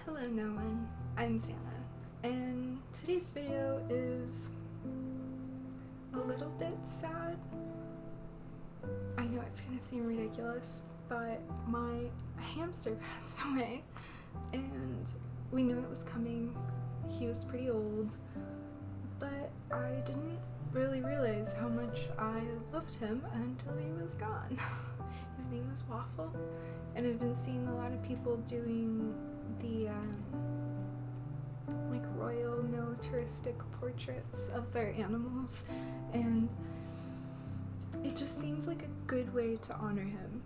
Hello no one, I'm Xana, and today's video is a little bit sad. I know it's gonna seem ridiculous, but my hamster passed away, and we knew it was coming. He was pretty old, but I didn't really realize how much I loved him until he was gone. His name was Waffle, and I've been seeing a lot of people doing the like royal militaristic portraits of their animals, and it just seems like a good way to honor him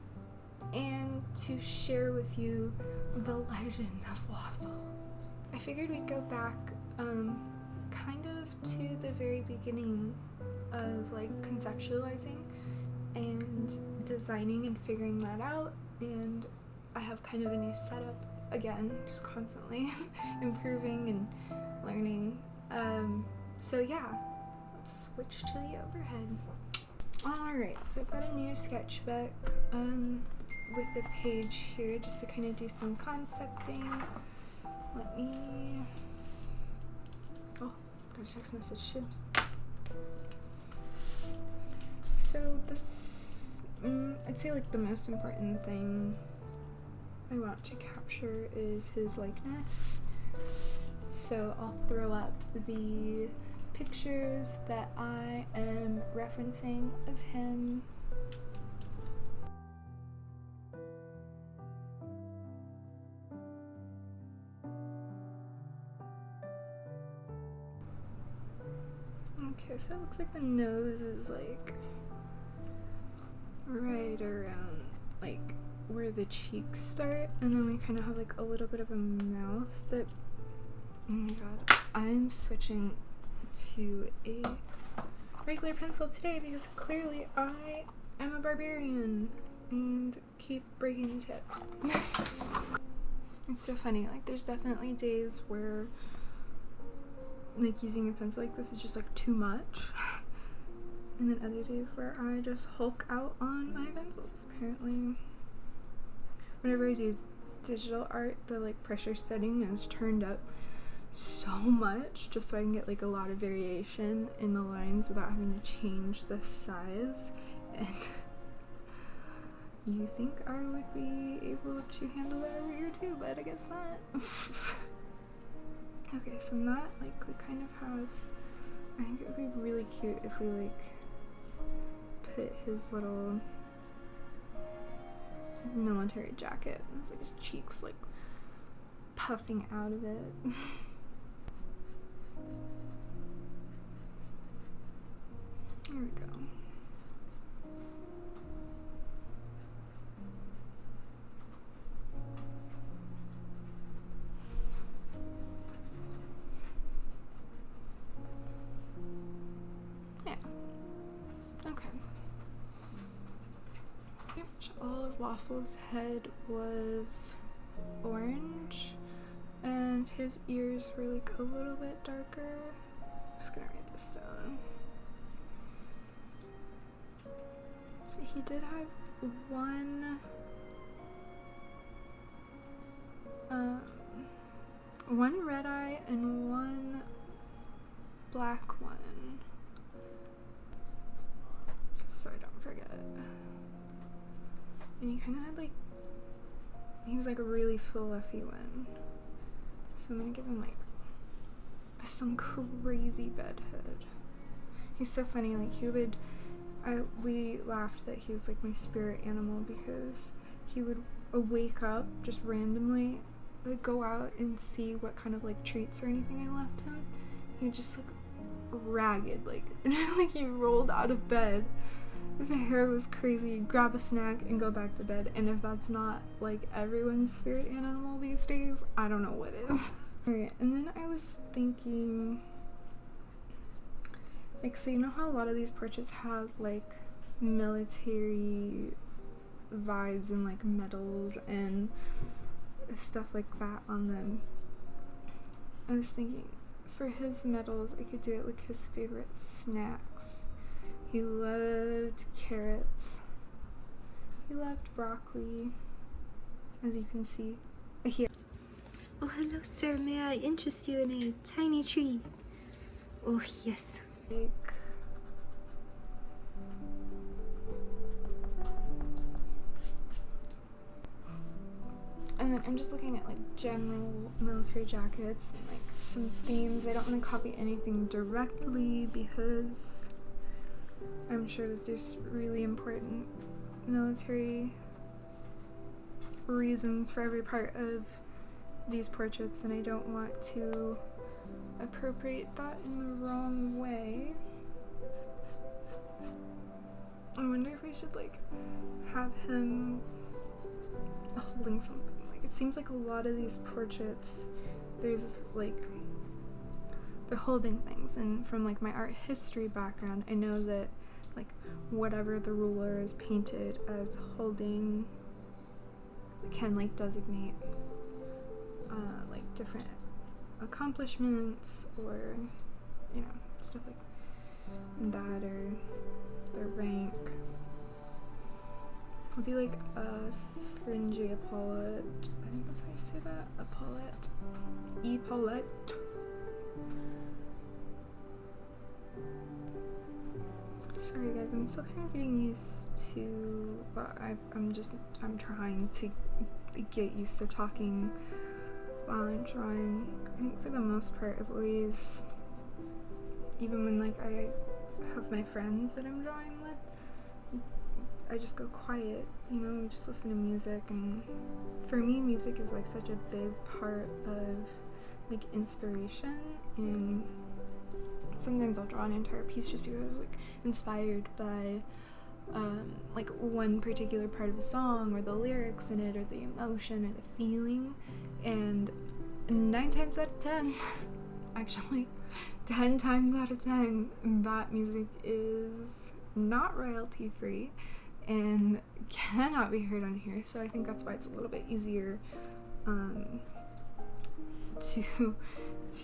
and to share with you the legend of Waffle. I figured we'd go back kind of to the very beginning of like conceptualizing and designing and figuring that out, and I have kind of a new setup again, just constantly improving and learning. So yeah, let's switch to the overhead. Alright, so I've got a new sketchbook with a page here just to kind of do some concepting. Let me... Oh, got a text message too. So this, I'd say like the most important thing I want to capture is his likeness. So I'll throw up the pictures that I am referencing of him. Okay, so it looks like the nose is like right around like where the cheeks start, and then we kind of have like a little bit of a mouth that, oh my god, I'm switching to a regular pencil today because clearly I am a barbarian and keep breaking the tip. It's so funny, like there's definitely days where like using a pencil like this is just like too much, and then other days where I just hulk out on my pencils. Apparently whenever I do digital art, the like pressure setting is turned up so much just so I can get like a lot of variation in the lines without having to change the size. And you think I would be able to handle that over here too, but I guess not. Okay, so that like we kind of have, I think it would be really cute if we like put his little military jacket. It's like his cheeks like puffing out of it. There we go. Yeah. Okay. All of Waffle's head was orange, and his ears were like a little bit darker. Just gonna write this down. He did have one red eye and one black one, so I don't forget. And he kind of had like, he was like a really fluffy one. So I'm gonna give him like some crazy bedhead. He's so funny, like he would, we laughed that he was like my spirit animal because he would wake up just randomly, like go out and see what kind of like treats or anything I left him. He would just look ragged, like, like he rolled out of bed. His hair was crazy, grab a snack and go back to bed. And if that's not like everyone's spirit animal these days, I don't know what is. Alright, and then I was thinking, like, so you know how a lot of these portraits have like military vibes and like medals and stuff like that on them. I was thinking for his medals I could do it like his favorite snacks. He loved carrots. He loved broccoli, as you can see here. Oh, hello, sir. May I interest you in a tiny tree? Oh, yes. And then I'm just looking at like general military jackets and like some themes. I don't want to copy anything directly because I'm sure that there's really important military reasons for every part of these portraits, and I don't want to appropriate that in the wrong way. I wonder if we should like have him holding something. Like, it seems like a lot of these portraits, there's this like, they're holding things, and from like my art history background, I know that like whatever the ruler is painted as holding can like designate like different accomplishments or, you know, stuff like that, or their rank. I'll do like a fringy epaulette. I think that's how you say that. Epaulette. Epaulette. Sorry guys, I'm still kind of getting used to, well, I'm trying to get used to talking while I'm drawing. I think for the most part I've always, even when like I have my friends that I'm drawing with, I just go quiet, you know, we just listen to music, and for me music is like such a big part of like inspiration, and sometimes I'll draw an entire piece just because I was like inspired by like one particular part of a song or the lyrics in it or the emotion or the feeling, and 9 times out of 10 actually 10 times out of 10 that music is not royalty free and cannot be heard on here, so I think that's why it's a little bit easier to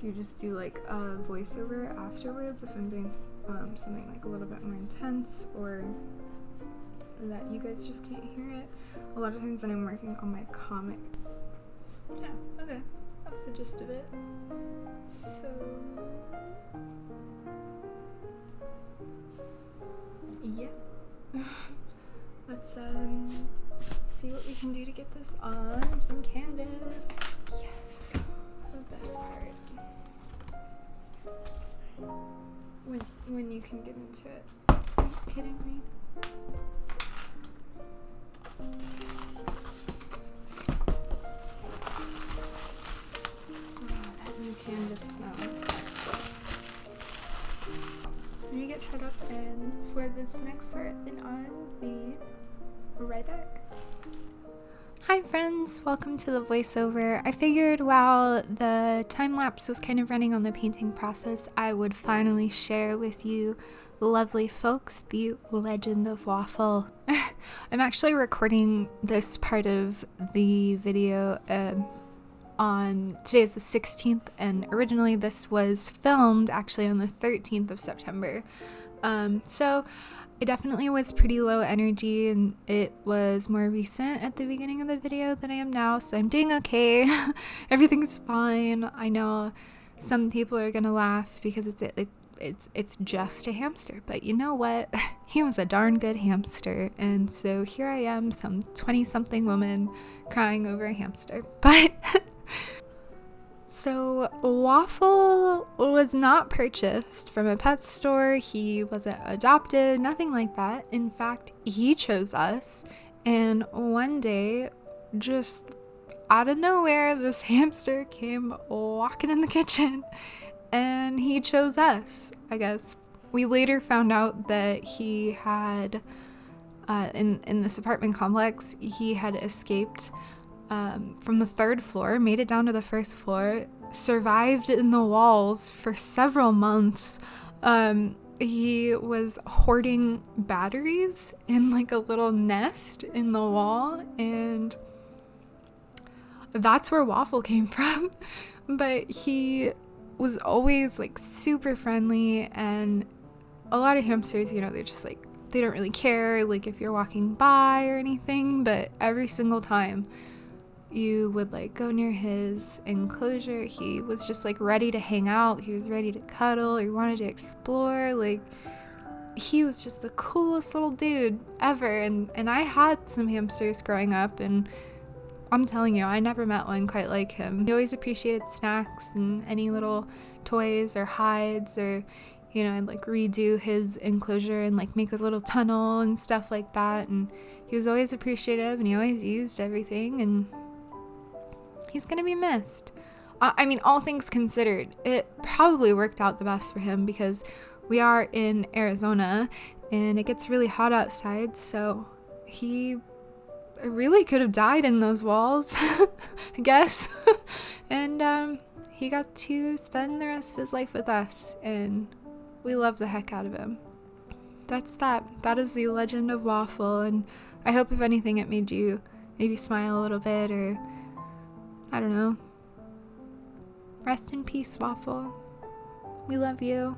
just do like a voiceover afterwards if I'm doing something like a little bit more intense or that you guys just can't hear it. A lot of times when I'm working on my comic. Yeah, okay, that's the gist of it. So yeah. Let's see what we can do to get this on some canvas. Yes, the best part. When you can get into it. Are you kidding me? Oh, that new canvas smell. Let me get set up, and for this next part, then I'll be right back. Hi friends, welcome to the voiceover. I figured while the time lapse was kind of running on the painting process, I would finally share with you lovely folks the legend of Waffle. I'm actually recording this part of the video on today's the 16th, and originally this was filmed actually on the 13th of September. So it definitely was pretty low energy, and it was more recent at the beginning of the video than I am now, so I'm doing okay. Everything's fine. I know some people are gonna laugh because it's just a hamster, but you know what? He was a darn good hamster, and so here I am, some 20-something woman crying over a hamster. But so Waffle was not purchased from a pet store. He wasn't adopted, nothing like that. In fact, he chose us, and one day, just out of nowhere, this hamster came walking in the kitchen, and he chose us, I guess. We later found out that he had, in this apartment complex, he had escaped from the 3rd floor, made it down to the 1st floor, survived in the walls for several months. He was hoarding batteries in like a little nest in the wall, and that's where Waffle came from. But he was always like super friendly, and a lot of hamsters, you know, they're just like, they don't really care like if you're walking by or anything, but every single time you would like go near his enclosure, he was just like ready to hang out. He was ready to cuddle. He wanted to explore. Like, he was just the coolest little dude ever. And I had some hamsters growing up, and I'm telling you, I never met one quite like him. He always appreciated snacks and any little toys or hides, or, you know, I'd like redo his enclosure and like make a little tunnel and stuff like that. And he was always appreciative, and he always used everything, and he's gonna be missed. I mean, all things considered, it probably worked out the best for him because we are in Arizona and it gets really hot outside, so he really could have died in those walls, I guess. And he got to spend the rest of his life with us, and we love the heck out of him. That's that. That is the legend of Waffle, and I hope if anything it made you maybe smile a little bit, or I don't know. Rest in peace, Waffle. We love you.